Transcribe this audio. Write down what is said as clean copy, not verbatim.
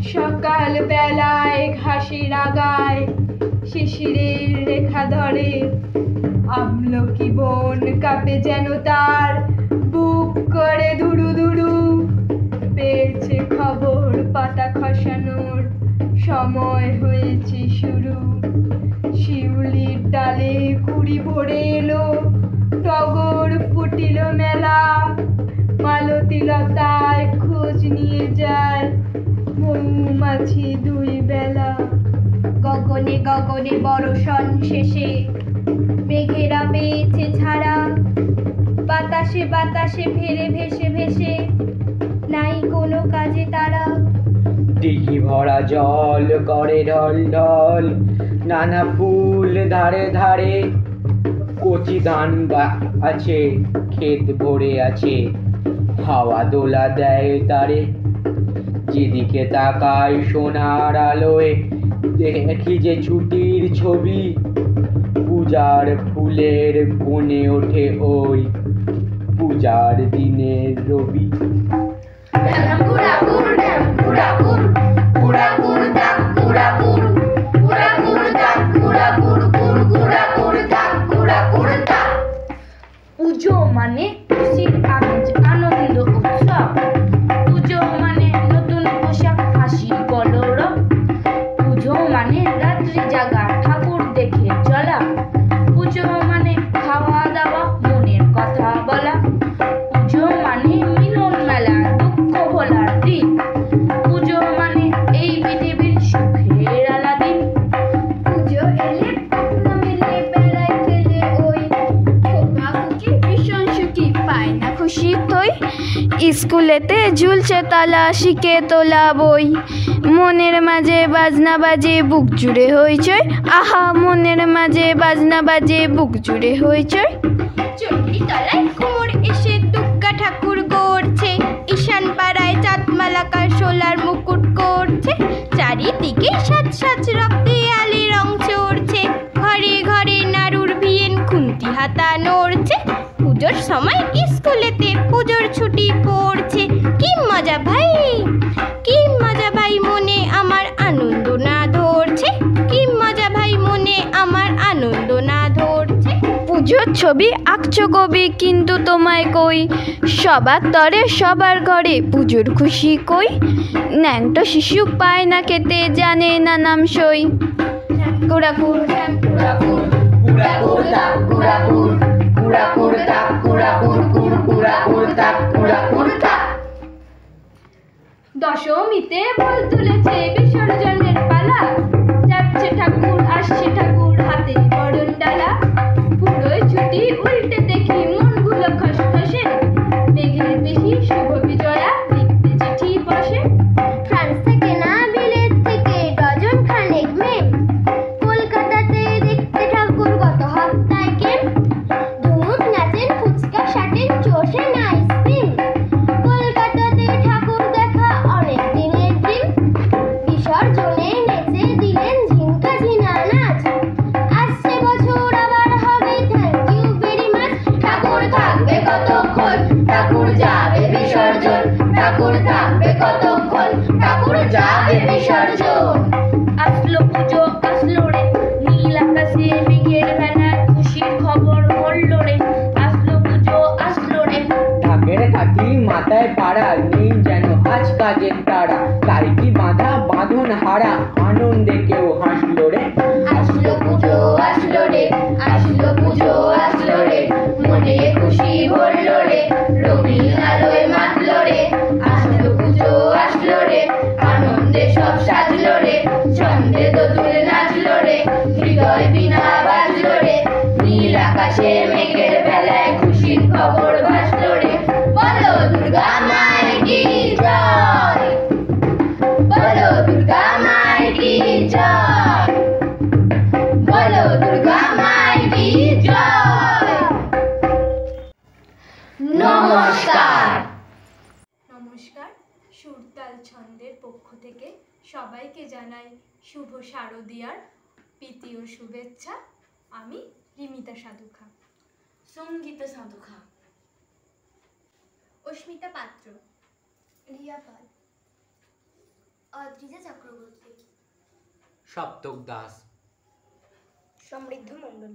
সকাল বেলায় ঘাসের আগায় শিশিরের রেখা ধরে, আমলকি বন কাঁপে যেন তার বুক করে দুরু দুরু। পেয়েছে খবর পাতা খসানোর সময় হয়েছে শুরু। শিউলির ডালে কুড়ি ভরে এলো, টগর ফুটিল মেলা। মালতী লতায় খোঁজ নিয়ে যায় মৌমাছি দুই বেলা। গগনে গগনে বর্ষণ শেষে মেঘেরা পেয়েছে ছাড়া, বাতাসে বাতাসে ফেরে ভেসে ভেসে নাই কোনো কাজে তারা। দিঘি ভরা জল করে ঢল ঢল, নানা ফুল ধারে ধারে। কচি ধান আছে, ক্ষেত ভরে আছে, হাওয়া দোলা দেয় তারে। যেদিকে তাকাই সোনার আলোয় দেখি যে ছুটির ছবি। পূজার ফুলের বনে ওঠে ওই পূজার দিনের রবি। পুজো মানে খুশির আমেজ, আনন্দ উৎসব। পুজো মানে নতুন পোশাক, হাসি কলরব। পুজো মানে রাত্রি জাগা, ঠাকুর দেখে চলা। পুজো মানে খাওয়া দাওয়া, মনের কথা বলা। পুজো মানে মিলন মেলা, দুঃখ ভোলার দিন। পুজো মানে এই পৃথিবীর সুখের আলাদিন। পুজো এলে পাখনা মেলে বেড়ায় খেলে ওই খোকা খুকি ভীষণ সুখী, পায় না খুশি থই। স্কুলেতে ঝুলছে তালা, শিখে তোলা বই। মনের মাঝে বাজনা বাজে, বুক জুড়ে হইচই। আহা মনের মাঝে বাজনা বাজে, বুক জুড়ে হইচই। চণ্ডী তলায় কুমোর এসে দুর্গা ঠাকুর গড়ছে। ঈশান পাড়ায় চাঁদমালাকার সোলার মুকুট করছে। চারিদিকে সাজ সাজ রক্তে আলি রং চড়ছে। ঘরে ঘরে নাড়ুর ভিয়েন খুন্তি হাতা নড়ছে। পুজোর সময় স্কুলেতে পুজোর ছুটি পড়ছে। কি মজা ভাই, কি মজা ভাই, মনে আমার আনন্দ না ধরছে। কি মজা ভাই, মনে আমার আনন্দ না ধরছে। পুজোর ছবি আঁকছো কবি, কিন্তু তোমায় কই সবার তরে সবার ঘরে পুজোর খুশি কই। ন্যাংটো শিশু পায় না খেতে, জানে না নাম সই। কুড়াকুর কুড়াকুর কুড়াকুর তাপ কুড়াকুর, কুড়াকুর তাপ কুড়াকুর কুর, কুড়াকুর তাপ কুড়াকুর তাপ। দশমীতে বল তুলেছে বিসর্জনের পালা। যাচ্ছে ঠাকুর, আসছে ঠাকুর, হাতে বরণ ডালা। পুরোই ছুটি উল্টে দেখি মনগুলো খসখসে। মেঘের বেশি শুভ বিজয়া লিখতে চিঠি বসে। ফ্রান্স থেকে না বিলেত থেকে ডজন খানেক মেম। কলকাতাতে দেখতে ঠাকুর গত হপ্তায় কেম। ধুমুক নাচেন ফুচকা শাটেন চষে না স্পিন। কলকাতাতে ঠাকুর দেখা অনেক দিনের ড্রিম। বিসর্জনে নেচে দিলেন ঝিঙ্কা ঝিনা নাচ। আসছে বছর আবার হবে, থ্যাংক ইউ ভেরি মাচ। ঠাকুর থাকবে কতক্ষণ, ঠাকুর যাবে বিসর্জন। ঠাকুর থাকবে কতক্ষণ, ঠাকুর যাবে বিসর্জন। আসলো পুজো আসলো রে, নীল আকাশে মেঘের বেলা, খুশির খবর বললো রে। আসলো পুজো আসলো রে। ঢাকের কাঠি মাথায় পাড়া, নেই যেন আজ কাজের তারা। তাই কি বাঁধা বাঁধন হারা, আনন্দে কেউ হাসলো রে। আসলো পুজো আসলো রে, আসলো পুজো আসলো রে। মনে খুশি ভরলো রে, রঙিন আলোয় মাতলো রে। আসলো পুজো আসলো রে, আনন্দে সব সাজলো রে। ছন্দে দোদুল নাচলো রে, হৃদয় বীণা বাজলো রে। নীল আকাশে মেঘের বেলায় খুশির খবর ভাসলো রে। বলো দুর্গা মায়ের কি জয়, বলো দুর্গা মায়ের কি জয়, বলো দুর্গা মায়ের কি জয়। নমস্কার। নমস্কার। সুরতাল ছন্দের পক্ষ থেকে সবাইকে জানাই শুভ শারদীয়ার প্রীতি ও শুভেচ্ছা। আমি রিমিতা সাধুখা। সঙ্গীতা সাধুখা। অস্মিতা পাত্র। রিয়া পাল। অদ্রিজা চক্রবর্তী, সপ্তক দাস, সমৃদ্ধ মণ্ডল।